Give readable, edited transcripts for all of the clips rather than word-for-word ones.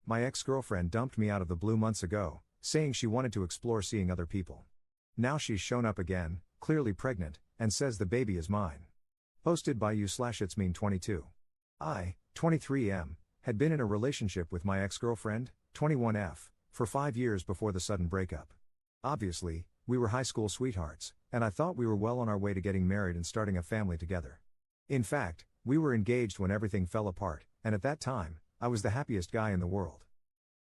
My ex-girlfriend dumped me out of the blue months ago, saying she wanted to explore seeing other people. Now she's shown up again, clearly pregnant, and says the baby is mine. Posted by you/itsmean22. I, 23M, had been in a relationship with my ex-girlfriend, 21F, for 5 years before the sudden breakup. Obviously, we were high school sweethearts, and I thought we were well on our way to getting married and starting a family together. In fact, we were engaged when everything fell apart, and at that time, I was the happiest guy in the world.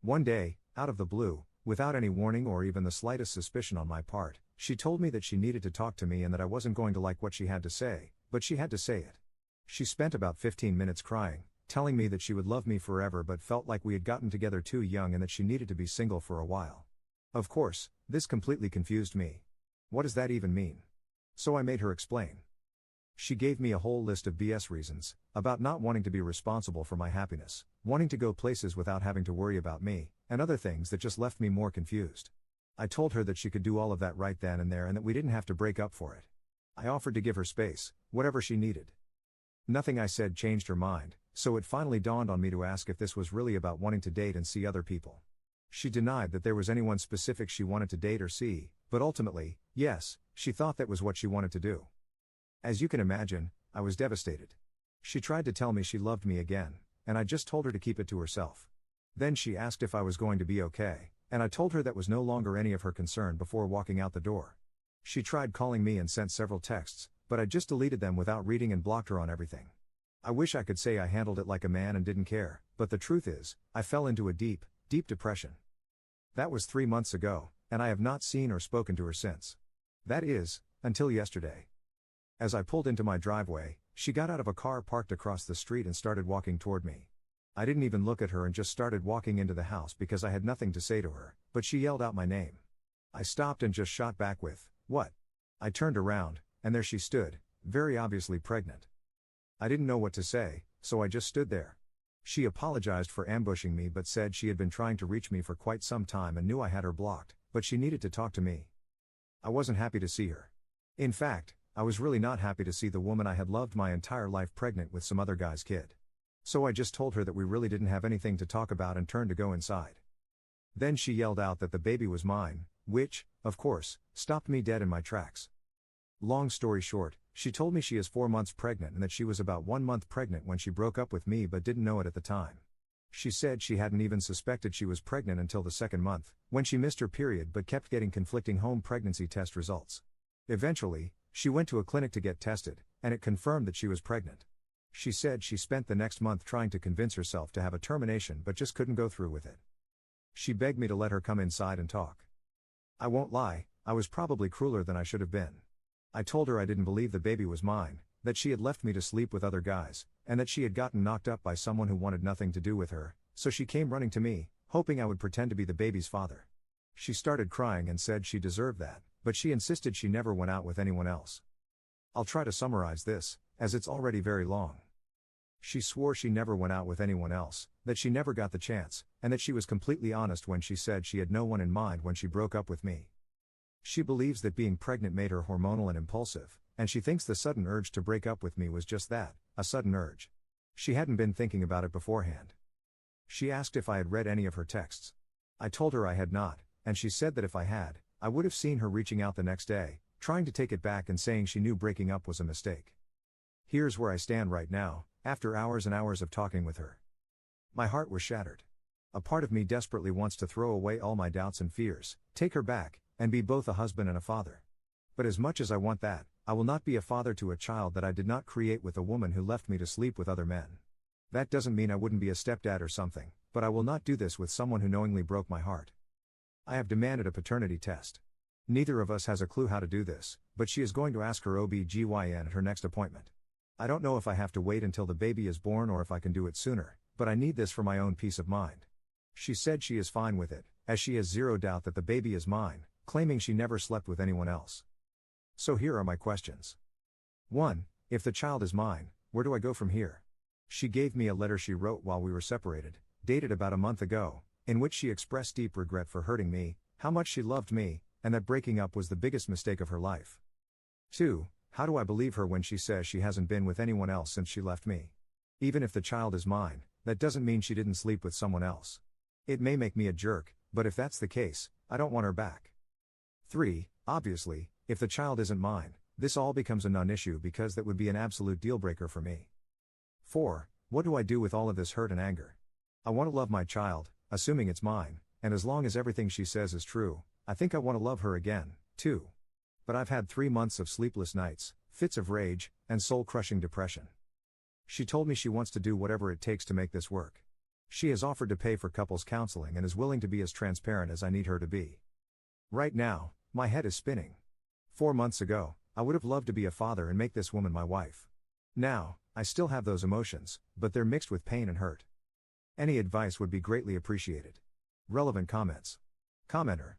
One day, out of the blue, without any warning or even the slightest suspicion on my part, she told me that she needed to talk to me and that I wasn't going to like what she had to say, but she had to say it. She spent about 15 minutes crying, telling me that she would love me forever but felt like we had gotten together too young and that she needed to be single for a while. Of course, this completely confused me. What does that even mean? So I made her explain. She gave me a whole list of BS reasons, about not wanting to be responsible for my happiness, wanting to go places without having to worry about me, and other things that just left me more confused. I told her that she could do all of that right then and there and that we didn't have to break up for it. I offered to give her space, whatever she needed. Nothing I said changed her mind, so it finally dawned on me to ask if this was really about wanting to date and see other people. She denied that there was anyone specific she wanted to date or see, but ultimately, yes, she thought that was what she wanted to do. As you can imagine, I was devastated. She tried to tell me she loved me again, and I just told her to keep it to herself. Then she asked if I was going to be okay, and I told her that was no longer any of her concern before walking out the door. She tried calling me and sent several texts, but I just deleted them without reading and blocked her on everything. I wish I could say I handled it like a man and didn't care, but the truth is, I fell into a deep, deep depression. That was 3 months ago, and I have not seen or spoken to her since. That is, until yesterday. As I pulled into my driveway, she got out of a car parked across the street and started walking toward me. I didn't even look at her and just started walking into the house because I had nothing to say to her, but she yelled out my name. I stopped and just shot back with, "What?" I turned around, and there she stood, very obviously pregnant. I didn't know what to say, so I just stood there. She apologized for ambushing me but said she had been trying to reach me for quite some time and knew I had her blocked, but she needed to talk to me. I wasn't happy to see her. In fact, I was really not happy to see the woman I had loved my entire life pregnant with some other guy's kid. So I just told her that we really didn't have anything to talk about and turned to go inside. Then she yelled out that the baby was mine, which, of course, stopped me dead in my tracks. Long story short, she told me she is 4 months pregnant and that she was about 1 month pregnant when she broke up with me but didn't know it at the time. She said she hadn't even suspected she was pregnant until the 2nd month, when she missed her period but kept getting conflicting home pregnancy test results. Eventually, she went to a clinic to get tested, and it confirmed that she was pregnant. She said she spent the next month trying to convince herself to have a termination but just couldn't go through with it. She begged me to let her come inside and talk. I won't lie, I was probably crueler than I should have been. I told her I didn't believe the baby was mine, that she had left me to sleep with other guys, and that she had gotten knocked up by someone who wanted nothing to do with her, so she came running to me, hoping I would pretend to be the baby's father. She started crying and said she deserved that, but she insisted she never went out with anyone else. I'll try to summarize this, as it's already very long. She swore she never went out with anyone else, that she never got the chance, and that she was completely honest when she said she had no one in mind when she broke up with me. She believes that being pregnant made her hormonal and impulsive, and she thinks the sudden urge to break up with me was just that, a sudden urge. She hadn't been thinking about it beforehand. She asked if I had read any of her texts. I told her I had not, and she said that if I had, I would have seen her reaching out the next day, trying to take it back and saying she knew breaking up was a mistake. Here's where I stand right now, after hours and hours of talking with her. My heart was shattered. A part of me desperately wants to throw away all my doubts and fears, take her back, and be both a husband and a father. But as much as I want that, I will not be a father to a child that I did not create with a woman who left me to sleep with other men. That doesn't mean I wouldn't be a stepdad or something, but I will not do this with someone who knowingly broke my heart. I have demanded a paternity test. Neither of us has a clue how to do this, but she is going to ask her OB/GYN at her next appointment. I don't know if I have to wait until the baby is born or if I can do it sooner, but I need this for my own peace of mind. She said she is fine with it, as she has zero doubt that the baby is mine, claiming she never slept with anyone else. So here are my questions. 1. If the child is mine, where do I go from here? She gave me a letter she wrote while we were separated, dated about a month ago, in which she expressed deep regret for hurting me, how much she loved me, and that breaking up was the biggest mistake of her life. 2. How do I believe her when she says she hasn't been with anyone else since she left me? Even if the child is mine, that doesn't mean she didn't sleep with someone else. It may make me a jerk, but if that's the case, I don't want her back. 3. Obviously, if the child isn't mine, this all becomes a non-issue because that would be an absolute deal-breaker for me. 4. What do I do with all of this hurt and anger? I want to love my child, assuming it's mine, and as long as everything she says is true, I think I want to love her again, too. But I've had 3 months of sleepless nights, fits of rage, and soul-crushing depression. She told me she wants to do whatever it takes to make this work. She has offered to pay for couples counseling and is willing to be as transparent as I need her to be. Right now, my head is spinning. 4 months ago, I would have loved to be a father and make this woman my wife. Now, I still have those emotions, but they're mixed with pain and hurt. Any advice would be greatly appreciated. Relevant comments. Commenter.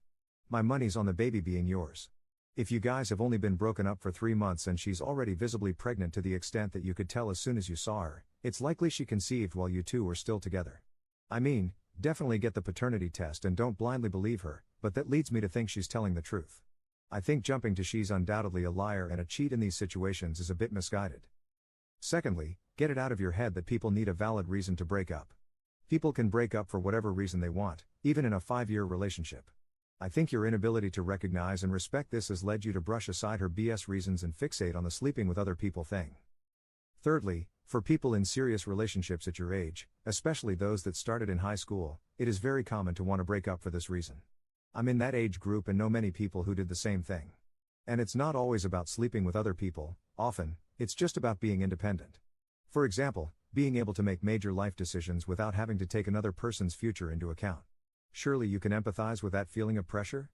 My money's on the baby being yours. If you guys have only been broken up for 3 months and she's already visibly pregnant to the extent that you could tell as soon as you saw her, it's likely she conceived while you two were still together. I mean, definitely get the paternity test and don't blindly believe her, but that leads me to think she's telling the truth. I think jumping to she's undoubtedly a liar and a cheat in these situations is a bit misguided. Secondly, get it out of your head that people need a valid reason to break up. People can break up for whatever reason they want, even in a 5-year relationship. I think your inability to recognize and respect this has led you to brush aside her BS reasons and fixate on the sleeping with other people thing. Thirdly, for people in serious relationships at your age, especially those that started in high school, it is very common to want to break up for this reason. I'm in that age group and know many people who did the same thing. And it's not always about sleeping with other people, often, it's just about being independent. For example, being able to make major life decisions without having to take another person's future into account. Surely you can empathize with that feeling of pressure?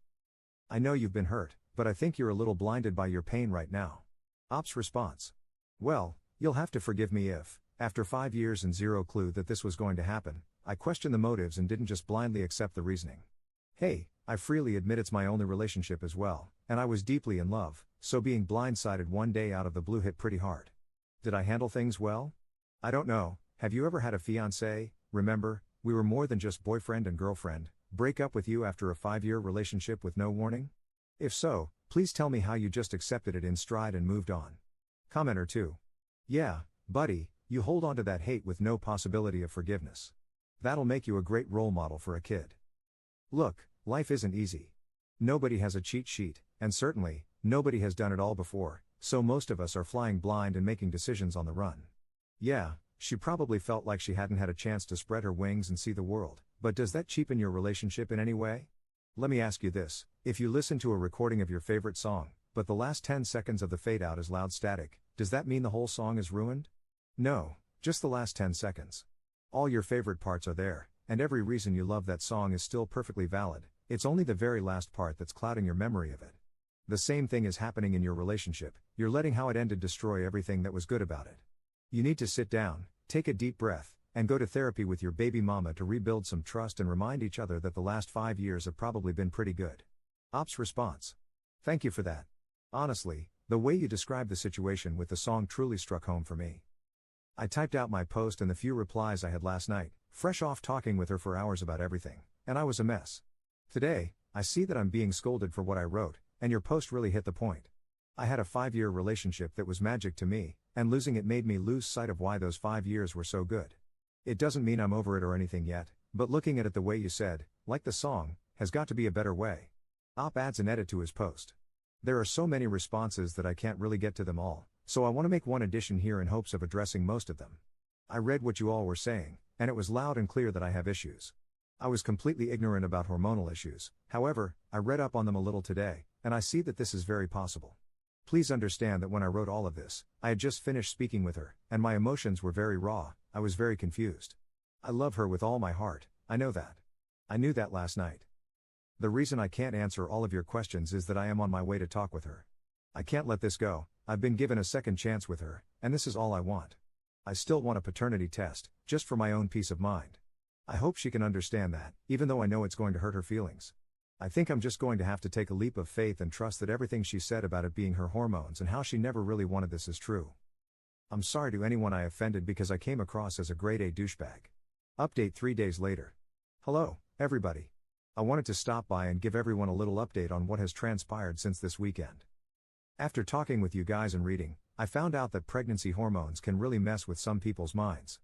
I know you've been hurt, but I think you're a little blinded by your pain right now. Ops response. Well, you'll have to forgive me if, after 5 years and zero clue that this was going to happen, I questioned the motives and didn't just blindly accept the reasoning. Hey, I freely admit it's my only relationship as well, and I was deeply in love, so being blindsided one day out of the blue hit pretty hard. Did I handle things well? I don't know, have you ever had a fiancé? Remember, we were more than just boyfriend and girlfriend, break up with you after a 5-year relationship with no warning? If so, please tell me how you just accepted it in stride and moved on. Commenter 2. Yeah, buddy, you hold on to that hate with no possibility of forgiveness. That'll make you a great role model for a kid. Look, life isn't easy. Nobody has a cheat sheet, and certainly, nobody has done it all before, so most of us are flying blind and making decisions on the run. Yeah, she probably felt like she hadn't had a chance to spread her wings and see the world, but does that cheapen your relationship in any way? Let me ask you this, if you listen to a recording of your favorite song, but the last 10 seconds of the fade out is loud static, does that mean the whole song is ruined? No, just the last 10 seconds. All your favorite parts are there, and every reason you love that song is still perfectly valid, it's only the very last part that's clouding your memory of it. The same thing is happening in your relationship, you're letting how it ended destroy everything that was good about it. You need to sit down, take a deep breath, and go to therapy with your baby mama to rebuild some trust and remind each other that the last 5 years have probably been pretty good. Ops response. Thank you for that. Honestly, the way you described the situation with the song truly struck home for me. I typed out my post and the few replies I had last night, fresh off talking with her for hours about everything, and I was a mess. Today, I see that I'm being scolded for what I wrote, and your post really hit the point. I had a 5-year relationship that was magic to me, and losing it made me lose sight of why those 5 years were so good. It doesn't mean I'm over it or anything yet, but looking at it the way you said, like the song, has got to be a better way. Op adds an edit to his post. There are so many responses that I can't really get to them all, so I want to make one addition here in hopes of addressing most of them. I read what you all were saying, and it was loud and clear that I have issues. I was completely ignorant about hormonal issues, however, I read up on them a little today, and I see that this is very possible. Please understand that when I wrote all of this, I had just finished speaking with her, and my emotions were very raw, I was very confused. I love her with all my heart, I know that. I knew that last night. The reason I can't answer all of your questions is that I am on my way to talk with her. I can't let this go, I've been given a second chance with her, and this is all I want. I still want a paternity test, just for my own peace of mind. I hope she can understand that, even though I know it's going to hurt her feelings. I think I'm just going to have to take a leap of faith and trust that everything she said about it being her hormones and how she never really wanted this is true. I'm sorry to anyone I offended because I came across as a grade A douchebag. Update 3 days later. Hello, everybody. I wanted to stop by and give everyone a little update on what has transpired since this weekend. After talking with you guys and reading, I found out that pregnancy hormones can really mess with some people's minds.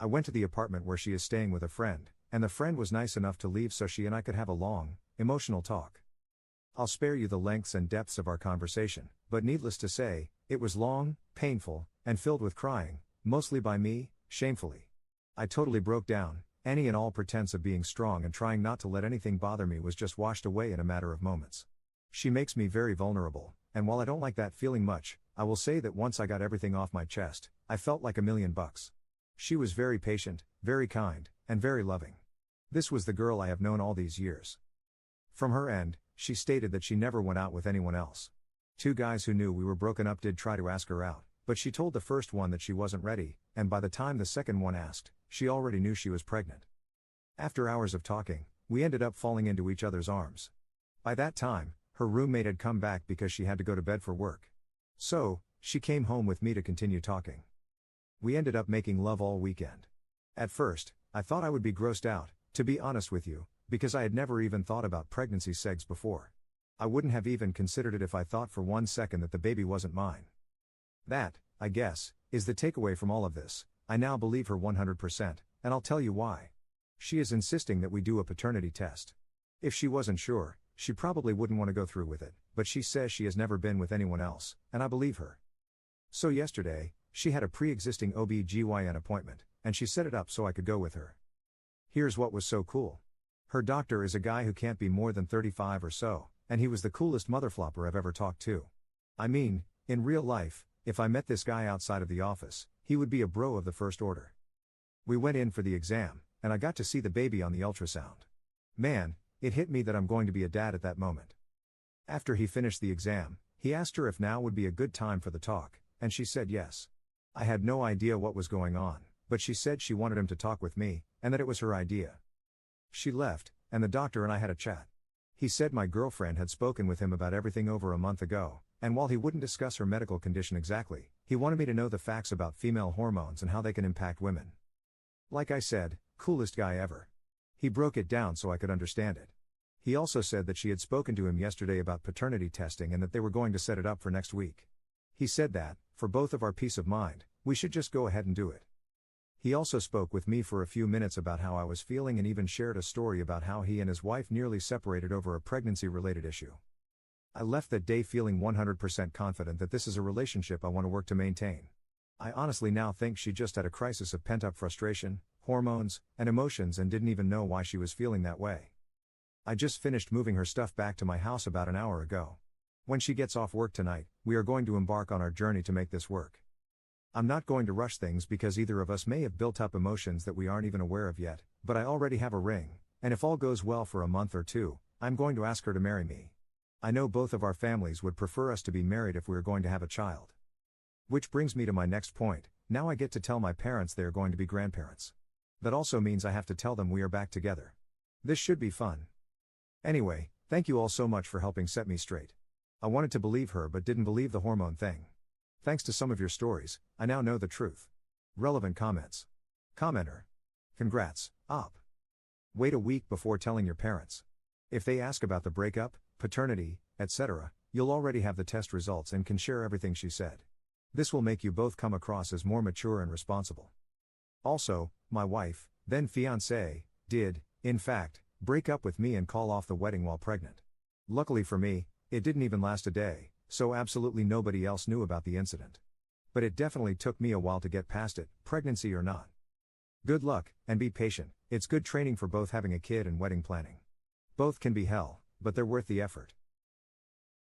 I went to the apartment where she is staying with a friend, and the friend was nice enough to leave so she and I could have a long, emotional talk. I'll spare you the lengths and depths of our conversation, but needless to say, it was long, painful, and filled with crying, mostly by me, shamefully. I totally broke down. Any and all pretense of being strong and trying not to let anything bother me was just washed away in a matter of moments. She makes me very vulnerable, and while I don't like that feeling much, I will say that once I got everything off my chest, I felt like $1,000,000. She was very patient, very kind, and very loving. This was the girl I have known all these years. From her end, she stated that she never went out with anyone else. 2 guys who knew we were broken up did try to ask her out, but she told the first one that she wasn't ready, and by the time the second one asked, she already knew she was pregnant. After hours of talking, we ended up falling into each other's arms. By that time, her roommate had come back because she had to go to bed for work. So, she came home with me to continue talking. We ended up making love all weekend. At first, I thought I would be grossed out, to be honest with you, because I had never even thought about pregnancy sex before. I wouldn't have even considered it if I thought for 1 second that the baby wasn't mine. That, I guess, is the takeaway from all of this. I now believe her 100%, and I'll tell you why. She is insisting that we do a paternity test. If she wasn't sure, she probably wouldn't want to go through with it, but she says she has never been with anyone else, and I believe her. So yesterday, she had a pre-existing OB/GYN appointment, and she set it up so I could go with her. Here's what was so cool. Her doctor is a guy who can't be more than 35 or so, and he was the coolest motherflopper I've ever talked to. I mean, in real life, if I met this guy outside of the office, he would be a bro of the first order. We went in for the exam, and I got to see the baby on the ultrasound. Man, it hit me that I'm going to be a dad at that moment. After he finished the exam, he asked her if now would be a good time for the talk, and she said yes. I had no idea what was going on, but she said she wanted him to talk with me, and that it was her idea. She left, and the doctor and I had a chat. He said my girlfriend had spoken with him about everything over a month ago, and while he wouldn't discuss her medical condition exactly, he wanted me to know the facts about female hormones and how they can impact women. Like I said, coolest guy ever. He broke it down so I could understand it. He also said that she had spoken to him yesterday about paternity testing and that they were going to set it up for next week. He said that, for both of our peace of mind, we should just go ahead and do it. He also spoke with me for a few minutes about how I was feeling and even shared a story about how he and his wife nearly separated over a pregnancy-related issue. I left that day feeling 100% confident that this is a relationship I want to work to maintain. I honestly now think she just had a crisis of pent-up frustration, hormones, and emotions and didn't even know why she was feeling that way. I just finished moving her stuff back to my house about an hour ago. When she gets off work tonight, we are going to embark on our journey to make this work. I'm not going to rush things because either of us may have built up emotions that we aren't even aware of yet, but I already have a ring, and if all goes well for a month or two, I'm going to ask her to marry me. I know both of our families would prefer us to be married if we are going to have a child. Which brings me to my next point. Now I get to tell my parents they are going to be grandparents. That also means I have to tell them we are back together. This should be fun. Anyway, thank you all so much for helping set me straight. I wanted to believe her but didn't believe the hormone thing. Thanks to some of your stories, I now know the truth. Relevant comments. Commenter. Congrats, Op. Wait a week before telling your parents. If they ask about the breakup, paternity, etc., you'll already have the test results and can share everything she said. This will make you both come across as more mature and responsible. Also, my wife, then fiancée, did, in fact, break up with me and call off the wedding while pregnant. Luckily for me, it didn't even last a day, so absolutely nobody else knew about the incident. But it definitely took me a while to get past it, pregnancy or not. Good luck, and be patient. It's good training for both having a kid and wedding planning. Both can be hell, but they're worth the effort.